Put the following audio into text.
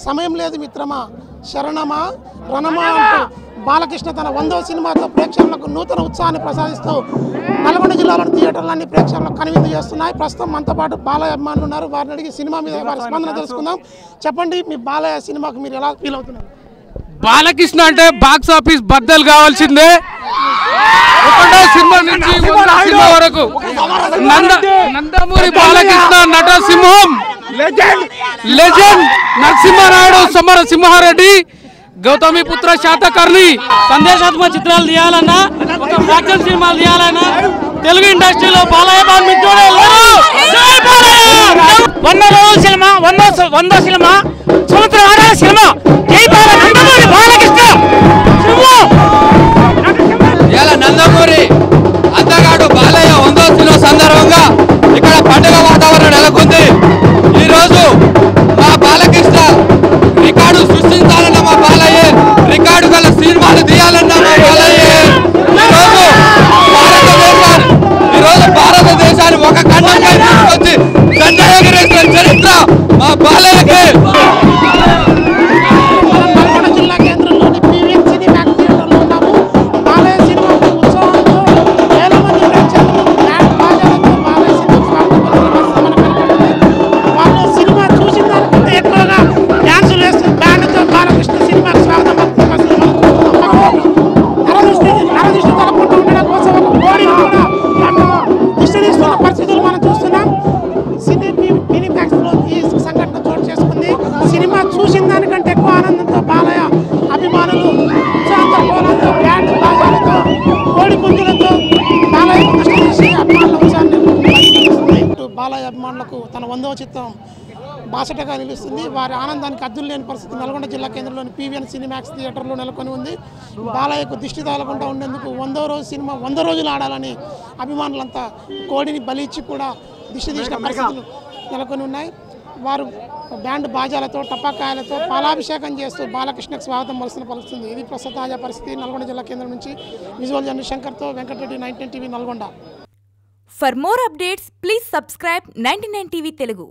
సమయం లేదు మిత్రమా, శరణమా రణమా అంటూ బాలకృష్ణ తన 100వ సినిమాతో ప్రేక్షకులకు నూతన ఉత్సాహాన్ని ప్రసాదిస్తూ నల్గొండ జిల్లాలోని థియేటర్లన్నీ ప్రేక్షకులకు కనువిందు చేస్తున్నాయి. ప్రస్తుతం మనతో పాటు బాలయ్య అభిమానులు ఉన్నారు. వారిని అడిగి సినిమా మీద వారి స్పందన తెలుసుకుందాం. చెప్పండి, మీ బాలయ్య సినిమాకు మీరు ఎలా ఫీల్ అవుతున్నారు? బాలకృష్ణ అంటే బాక్స్ ఆఫీస్ బద్దలు కావాల్సిందే. ఒకటో సినిమా నుంచి సినిమా వరకు నందమూరి బాలకృష్ణ నట సింహం, లెజెండ్ నరసింహారాయుడు, సమర సింహారెడ్డి, గౌతమి పుత్ర శాతకర్ణి సందేశాత్మక చిత్రాలు తీయాలన్నా, ఒక యాక్షన్ సినిమాలు తీయాలన్నా తెలుగు ఇండస్ట్రీలో బాలయ్య మిత్రుడే లేరు. 100 సినిమా 100 సినిమా సంవత్సరం ఆడాల సినిమా. జై నందమూరి బాలకృష్ణ ఇలా నందమూరి అందగాడు బాలయ్య 100వ సినిమా సందర్భంగా ఇక్కడ పండుగ వాతావరణం నెలకొంది. ఈరోజు మా బాలకృష్ణ రికార్డు సృష్టించాలన్న మా బాలయ్య, రికార్డు గల సినిమాలు తీయాలన్న మా బాలయ్య ఈరోజు భారతదేశాన్ని ఒక ఖండంగా తీసుకొచ్చి జెండా ఎగరేసిన చరిత్ర మా బాలయ్యకే. సినిమా చూసిన దానికంటే ఎక్కువ ఆనందంతో బాలయ్య అభిమానులు ఉత్సాహంతో బ్యాండ్ బాజాలతో కోడి పుంజులతో బాలయ్య దృష్టి తీసి అభిమానుల ఉత్సాహాన్ని బాలయ్య అభిమానులకు తన 100వ చిత్రం బాసటగా నిలుస్తుంది. వారి ఆనందానికి అద్దులు లేని పరిస్థితి నల్గొండ జిల్లా కేంద్రంలోని పీవీఎన్ సినిమాక్స్ థియేటర్లో నెలకొని ఉంది. బాలయ్యకు దిష్టి తగలకుండా ఉండేందుకు 100వ రోజు సినిమా 100 రోజులు ఆడాలని అభిమానులంతా కోడిని బలిచ్చి కూడా దిష్టి తీసిన పరిస్థితులు నెలకొని ఉన్నాయి. వారు బ్యాండ్ బాజాలతో టపాకాయలతో పాలాభిషేకం చేస్తూ బాలకృష్ణకు స్వాగతం పలుకుతుంది. ఇది ప్రస్తుత తాజా పరిస్థితి. నల్గొండ జిల్లా కేంద్రం నుంచి విజువల్ జర్నలిస్ట్ శంకర్తో Venkatareddy, 99 TV Nalgonda. For more updates, please subscribe 99 TV Telugu.